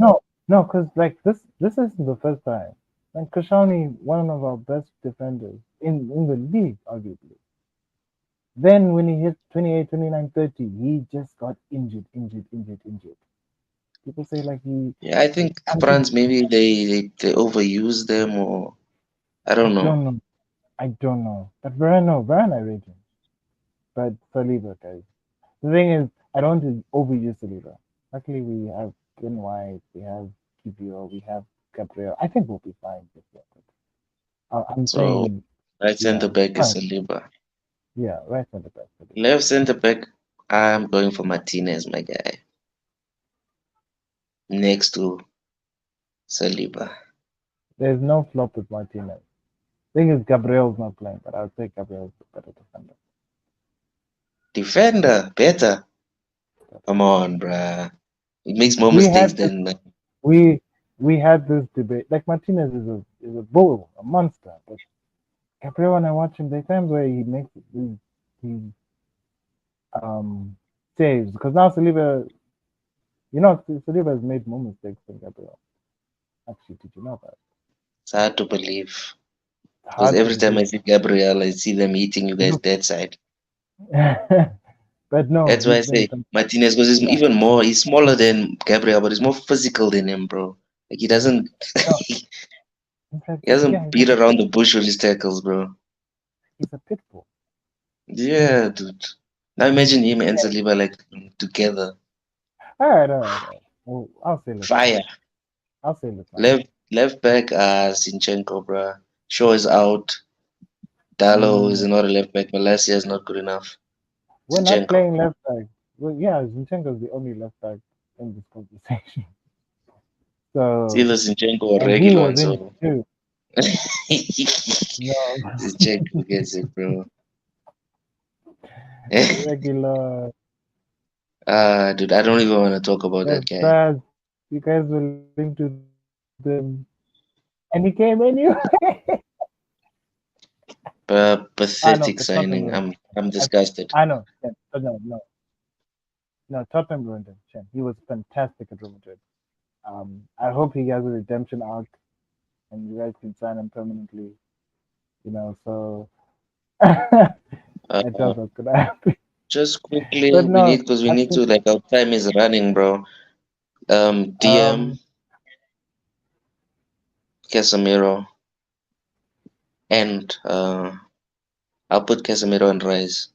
no, because like this isn't the first time. Like Kashani, one of our best defenders in the league, arguably. Then when he hit 28, 29, 30, he just got injured, injured, injured, injured. People say like he, yeah, I think I mean, France maybe they overuse them, or I I don't know. don't know, I don't know. But Varane, no, Varane, I rate him. But Saliba, guys. The thing is, I don't want to overuse Saliba. Luckily, we have Ben White, we have Kibio, we have Gabriel. I think we'll be fine this year. I'm So saying, right yeah, center back is fine. Saliba. Yeah, right on the back. Saliba. Left center back, I'm going for Martinez, my guy, next to Saliba. There's no flop with Martinez. Thing is, Gabriel's not playing, but I would say Gabriel's the better defender. Defender, better. Come Gabriel. on, bruh. He makes more We mistakes had this, than we we had this debate. Like Martinez is a bull, a monster, but Gabriel, when I watch him, there are times where he makes he um saves because now Saliba, Saliba has made more mistakes than Gabriel. Actually, did you know that? it's hard to believe. It's Because hard to every time I believe. see Gabriel, I see them hitting you guys Look, dead side. but no, That's why I he's been say Martinez, because he's yeah. even more, he's smaller than Gabriel, but he's more physical than him, bro. Like he doesn't, No, he in fact, yeah, doesn't beat around the bush with his tackles, bro. he's a pit bull. Yeah, dude. Now imagine him and Saliba like together. All right. Well, I'll say let's not. Fire. I'll say let's not. Left back, Sinchenko, bro. Shaw is out. Dalo is Mm, not a left back. Malasia is not good enough. we're not Sinchenko. playing left back. Well, yeah, Zinchenko's the only left back in this conversation. It's So, either Sinchenko or and he was Reguilon, injured so too. No, Sinchenko gets it, bro. regular. Dude, I don't even want to talk about That's that guy. bad. You guys were linked to them, and he came anyway. I know, Pathetic but Tottenham signing. ruined I'm him. disgusted. I know. Yeah, but no, Tottenham ruined him. Shen. He was fantastic at Real Madrid. I hope he has a redemption arc, and you guys can sign him permanently. So I Uh, doubt that's gonna happen. just quickly, But no, because we I need think to, like, our time is running, bro. DM um, Casemiro, and I'll put Casemiro and Rice.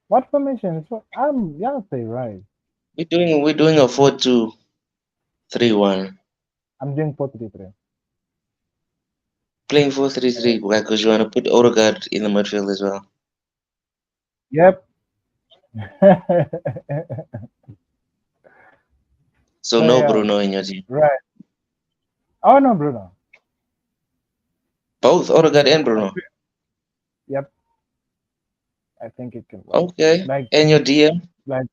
what formation? It's what y'all say right. We're doing a 4-2-3-1. I'm doing 4-3-3. Playing 4-3-3 because you want to put Odegaard in the midfield as well. Yep. So So no yeah, Bruno in your team. right. Oh no, Bruno. Both Odegaard and I Bruno. Yep. I think it can work. Okay. Like And your DM? like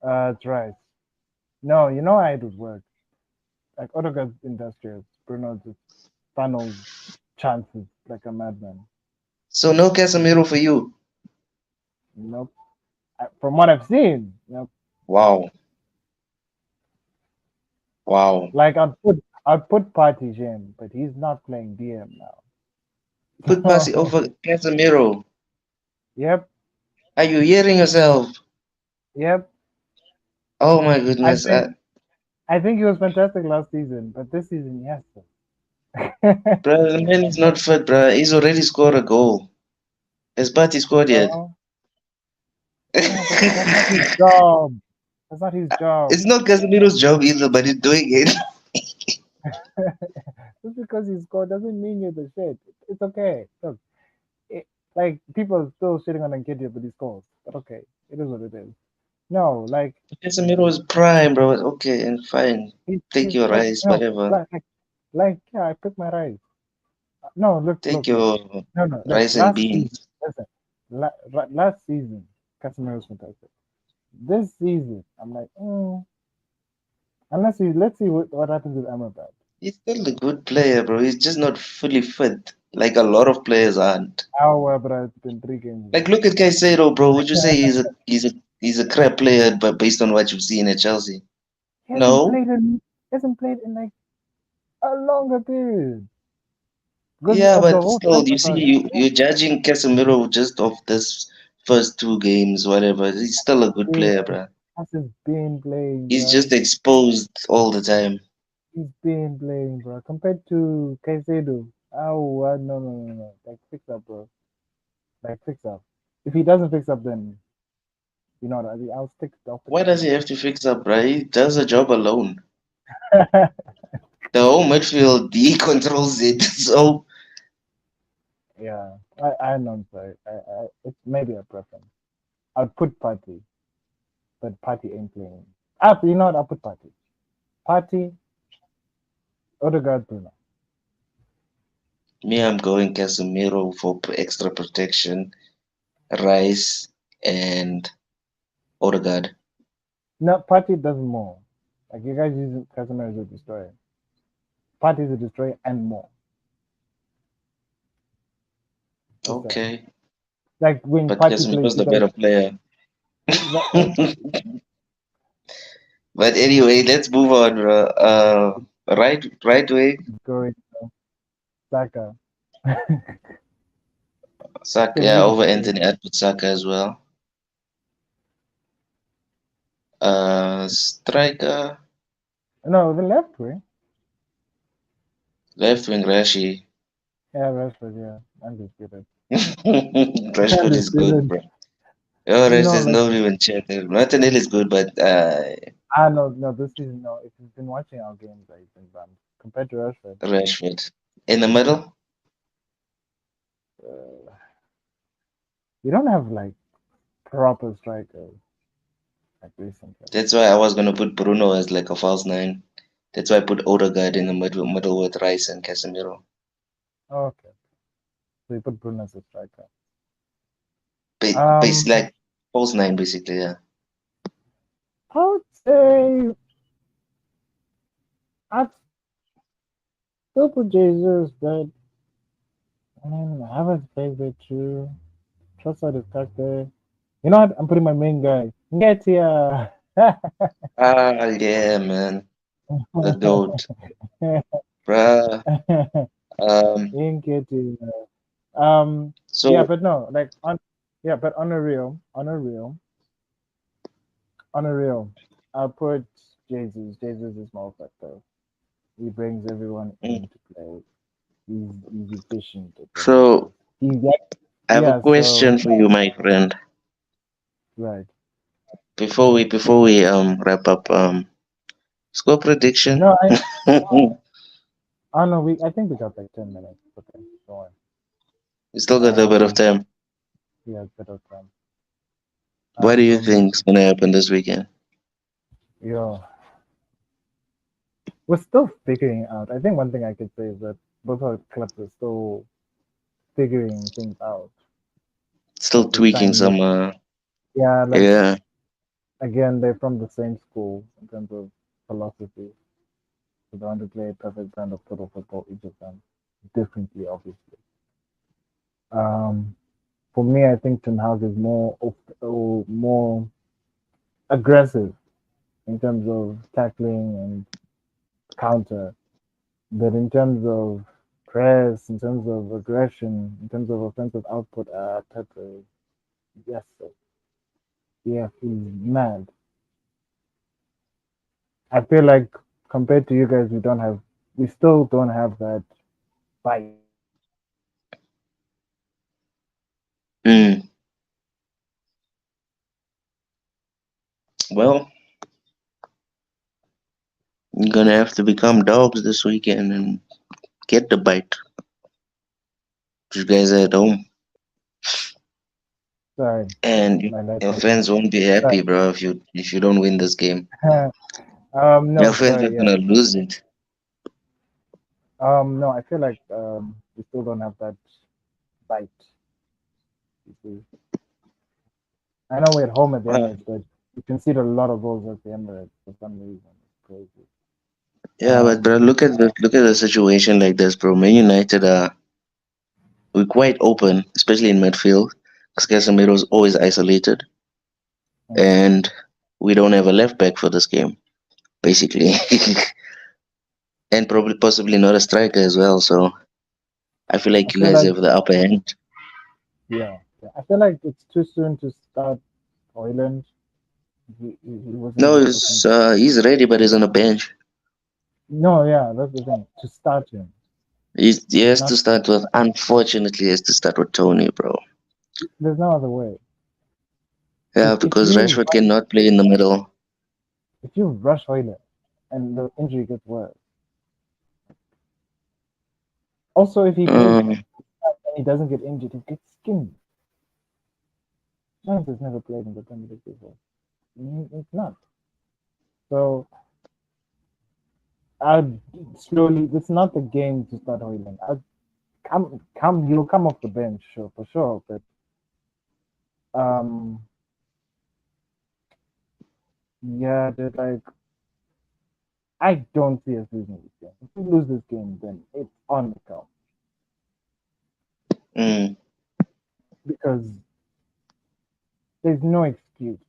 it's right. No, how it would work. Like Odegaard's industrious. Bruno just funnels chances like a madman. So no Casemiro for you. Nope. From what I've seen, nope. Wow. Wow. Like I'd put Partey in, but he's not playing DM Put Pasi now. over Casemiro. Yep, Are you hearing yourself? yep. Oh my I goodness. think I think he was fantastic last season, but this season, yes. Bro, the man is not fit, bro. He's already scored a goal. Has Pati scored yet? No, no, but that's not his job. That's not his job. It's not Casemiro's job either, but he's doing it. Just because he scored doesn't mean you're the shit. It's okay. Look, like people are still shitting on Nketiah, but he scores. But okay, it is what it is. No, like Casemiro is prime, bro. Okay, and fine. Take he's your like rice, no, whatever. like yeah, I picked my right. No, Take look. your No. Look, rice and last season, beans. listen, last season, Casemiro was fantastic. This season, I'm like, unless let's see what happens with Amrabat. He's still a good player, bro. He's just not fully fit, like a lot of players aren't. However, it's been 3 games Like, now. look at Caicedo, bro. Would you say he's a He's a crap player, but based on what you've seen at Chelsea. He hasn't No. played in he hasn't played in like a longer period because Yeah, of the but whole still, you transfer see, target. you're judging Casemiro just off this first two games, whatever. He's still a good He player, bro. has been playing, He's bro. just exposed all the time. He's been playing, bro. Compared to Caicedo, oh no, no, no, no. Like fix up, bro. Like fix up. If he doesn't fix up, then you know what? I'll stick. I'll fix Why up. does he have to fix up, bro? He does the job alone. The whole midfield, he controls it. So, Yeah, I know. I'm sorry. It's maybe a preference. I'd put Party, but Party ain't playing. You know what? I'll put Party. Party, Odegaard, Bruno. me, I'm going Casemiro for extra protection, Rice, and Odegaard. No, Party does more. Like you guys use Casemiro as a destroyer. Party is a destroyer and more. Just saying. Okay. Like when But Party plays, Casemiro's you the guys. better player. That, But anyway, let's move on, bro. Right way. going Saka. Saka, Can yeah, really over play. Anthony. I'd put Saka as well. Striker, No, the left way. left wing Rashi. Yeah, Rashford. Yeah, undisputed. Rashford is good, Undisputed. bro. Oh, You rest know, is like not even chat. Martinelli is good, but I know, no, this season, no. If you've been watching our games, I've been banned compared to Rashford. Rashford in the middle. Uh, we don't have like proper strikers like recently. That's why I was gonna put Bruno as like a false nine. That's why I put Odegaard in the middle with Rice and Casemiro. Okay, so you put Bruno as a striker. Base Um, like false nine basically. Yeah. I would say I'd still put Jesus, but I mean, I haven't favorite too. Trossard is stuck there. You know what? I'm putting my main guy. Get here. Ah, yeah, man, the goat, bruh. Get here. Yeah, So but no, like yeah, but on a real, I'll put Jesus. Jesus is more effective. He brings everyone mm, into play. He's efficient at what he so does. He's like, I have a yeah. So question for you, my friend. right. Before we wrap up score prediction. No, I know. I think we got like 10 minutes. Okay, go We still got a on. bit of time. Yeah, bit of time. What do you For me, think is gonna happen this weekend? yo, we're still figuring out. I think one thing I could say is that both our clubs are still figuring things out. Still They're tweaking trying new. some Yeah, like yeah. again, they're from the same school in terms of philosophy. So they want to play a perfect brand of total football, each of them differently, obviously. Um, for me, I think Ten Hag is more aggressive in terms of tackling and counter, but in terms of press, in terms of aggression, in terms of offensive output, Pepe, yes, sir. Yeah, he's mad. I feel like compared to you guys, we still don't have that bite. Mm. Well, you're gonna have to become dogs this weekend and get the bite. You guys are at home. Sorry, And my life. your fans won't be happy, bro, if you don't win this game. Sorry. Your No, fans are sorry, yeah. gonna lose it. No, I feel like we still don't have that bite. You see, I know we're at home at the Uh, Emirates, but we concede a lot of goals at the Emirates for some reason. It's crazy. yeah, but bro, Um, look at the situation like this, bro. Man United are we're quite open, especially in midfield, because Casemiro's always isolated. Mm. and we don't have a left back for this game, basically, and probably possibly not a striker as well. So I feel I like you feel guys like have the upper hand. yeah. I feel like it's too soon to start Hoyland. He wasn't No, even looking. he's ready, but he's on the bench. No, yeah, that's the thing. To start him, He it's has not. to start with. Unfortunately, he has to start with Tony, bro. There's no other way. Yeah, Because because Rashford cannot play in the middle. if you rush Hoyland and the injury gets worse. Also, if he plays Um, and he doesn't get injured, he gets skinned. Giants has never played in the Premier League before. It's not. So I'd slowly. It's not the game to start Hoyland. I'd come. He'll come off the bench, sure, for sure. But um, yeah, they're like I don't see us losing this game. If we lose this game, then it's on the count mm, because there's no excuse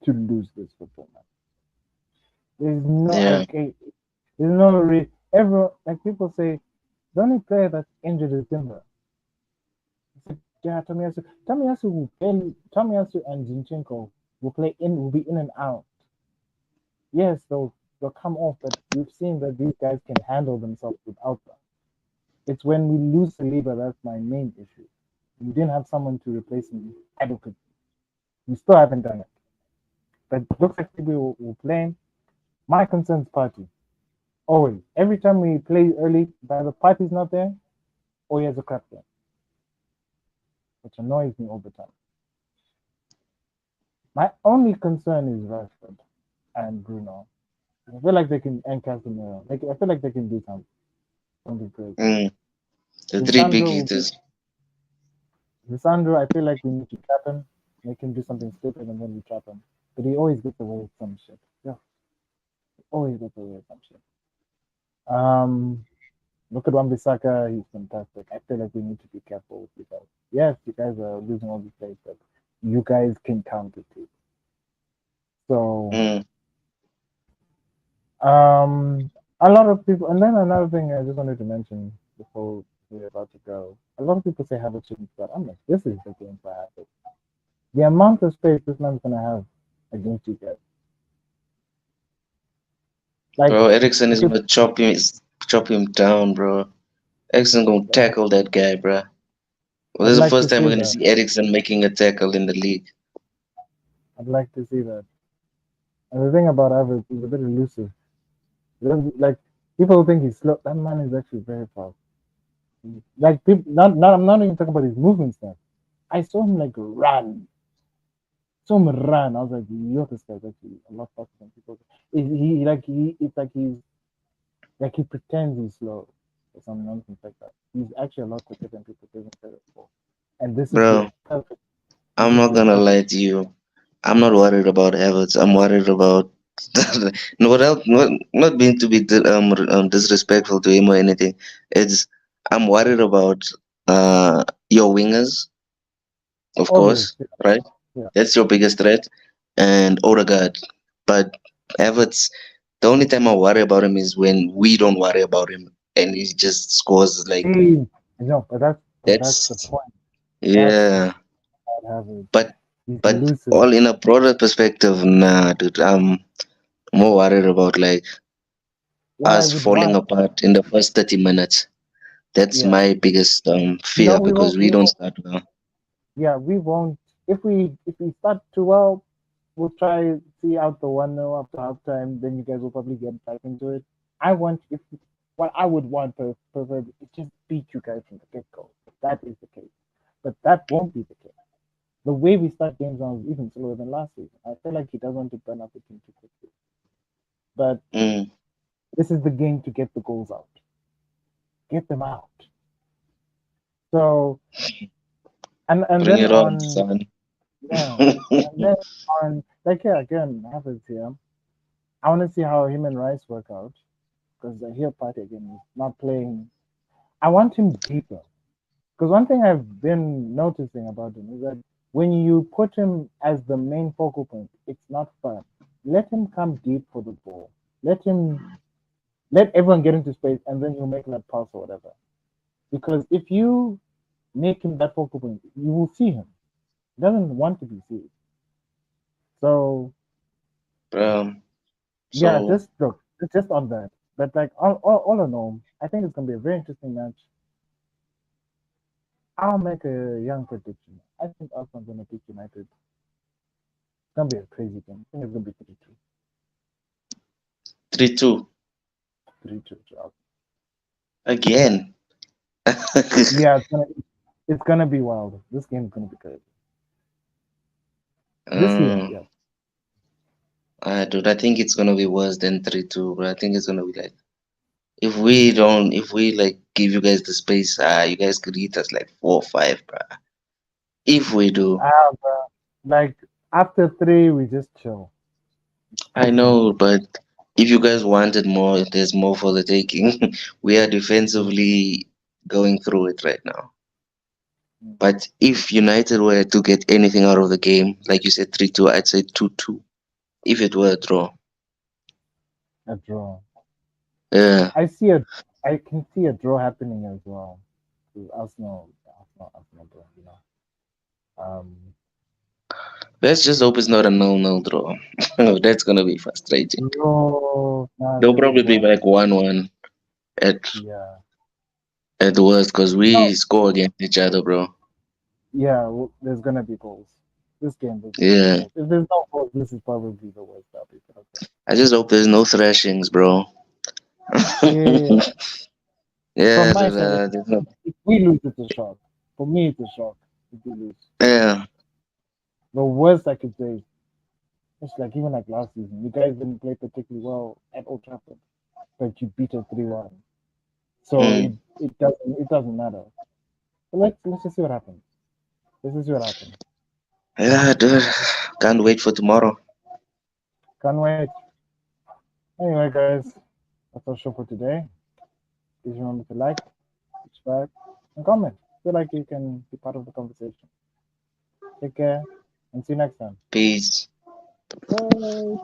to lose this football match. There's no yeah, like, there's no ever like people say the only player that's injured is Timber. It's like, yeah, Tomiyasu and Zinchenko will be in and out. Yes, they'll come off, but we've seen that these guys can handle themselves without them. It's when we lose Saliba that's my main issue. We didn't have someone to replace him adequately. We still haven't done it. But it looks like people will play. My concern's party. Always. Every time we play early, the party's not there or he has a crap game, which annoys me all the time. My only concern is Rashford and Bruno. I feel like they can and Casemiro. Like I feel like they can do something crazy. mm. The three big Lisandro, hitters. Lisandro, I feel like we need to trap him, make him do something stupid, and then we trap him. But he always gets away with some shit. Yeah, he always gets away with some shit. Um, Look at Wan-Bissaka. He's fantastic. I feel like we need to be careful with you guys. Yes, you guys are losing all these plays, but you guys can counter too. So, Mm. um, a lot of people, and then another thing I just wanted to mention before we're about to go. A lot of people say Havertz shouldn't start. I'm like, this is the game for Havertz. The amount of space this man's gonna have against you guys. Like, Bro, Ericsson is look at gonna chop him down, bro. Ericsson gonna tackle that guy, bro. Well, I'd this is the like to first time see we're gonna that. see Ericsson making a tackle in the league. I'd like to see that. And the thing about Havertz, he's a bit elusive. Like people think he's slow. That man is actually very fast. Like people, not I'm not even talking about his movements now. I saw him like run. Saw him run. I was like, yo, this guy's actually a lot faster than people. It's like he pretends he's slow or some nonsense like that. He's actually a lot quicker than people give him credit for. And this is the Bro, perfect. This I'm is not the gonna perfect. lie to you. I'm not worried about Havertz. I'm worried about no, not being to be disrespectful to him or anything. It's I'm worried about your wingers, of Always, course, right? yeah. That's your biggest threat, and Odegaard. But Havertz, the only time I worry about him is when we don't worry about him, and he just scores like He, no, but that's the that's point. That's the yeah. point I have is But he's but elusive. all in a broader perspective, nah, dude. I'm more worried about like What I us would falling want, apart in the first 30 minutes. That's yeah. my biggest No, fear we because won't. we We don't won't. start well. Yeah, we won't. If we start too well, we'll try see out the 1-0 after halftime. Then you guys will probably get back into it. I want if what I would want preferably is just beat you guys from the get go. If that is the case, but that won't be the case. The way we start games now is even slower than last season. I feel like he doesn't want to burn up the team too quickly. But Mm, this is the game to get the goals out, get them out. So and bring then it on, on son. yeah, and then on like yeah again happens here. I want to see how him and Rice work out because I hear Party again is not playing. I want him deeper because one thing I've been noticing about him is that When you put him as the main focal point, it's not fun. Let him come deep for the ball. Let everyone get into space, and then he'll make that pass or whatever. Because if you make him that focal point, you will see him. He doesn't want to be seen. So Um, yeah, so just look, it's just on that. But like all in all, I think it's gonna be a very interesting match. I'll make a young prediction. I think Arsenal's gonna beat United. It's gonna be a crazy game. I think it's gonna be 3-2. 3-2 3-2 to Arsenal. again. Yeah, it's gonna be wild. This game's gonna be crazy. This year, um, yeah. dude, I think it's gonna be worse than 3-2, but I think it's gonna be like if we like give you guys the space, you guys could eat us like 4-5, bruh. If we do, Like after three, we just chill. I Easy. know, but if you guys wanted more, there's more for the taking. We are Mm, defensively going through it right now. mm. But if United were to get anything out of the game, like you said 3-2, I'd say 2-2. If it were a draw. A draw. Yeah. I see a. I can see a draw happening as well. To Arsenal, bro. Let's just hope it's not a 0-0 draw. That's gonna be frustrating. No, nah, They'll there's a probably be one. like 1-1 at Yeah. at worst because No, we score against each other, bro. yeah. There's gonna be goals. This game, there's gonna be Yeah. goals. If there's no goals, this is probably the worst derby. But okay. I just hope there's no thrashings, bro. Yeah. From Yeah, my side, there's no. if we lose, it's a shock. For me, it's a shock if we lose. Yeah. The worst I could say is it's like even like last season, you guys didn't play particularly well at Old Trafford, but you beat us 3-1. So Mm. it doesn't matter. But let's just see what happens. Let's just see what happens. Yeah, dude. Can't wait for tomorrow. Can't wait. Anyway, guys, that's our show for today. Please remember to like, subscribe, and comment. Feel like you can be part of the conversation. Take care and see you next time. Peace. Bye.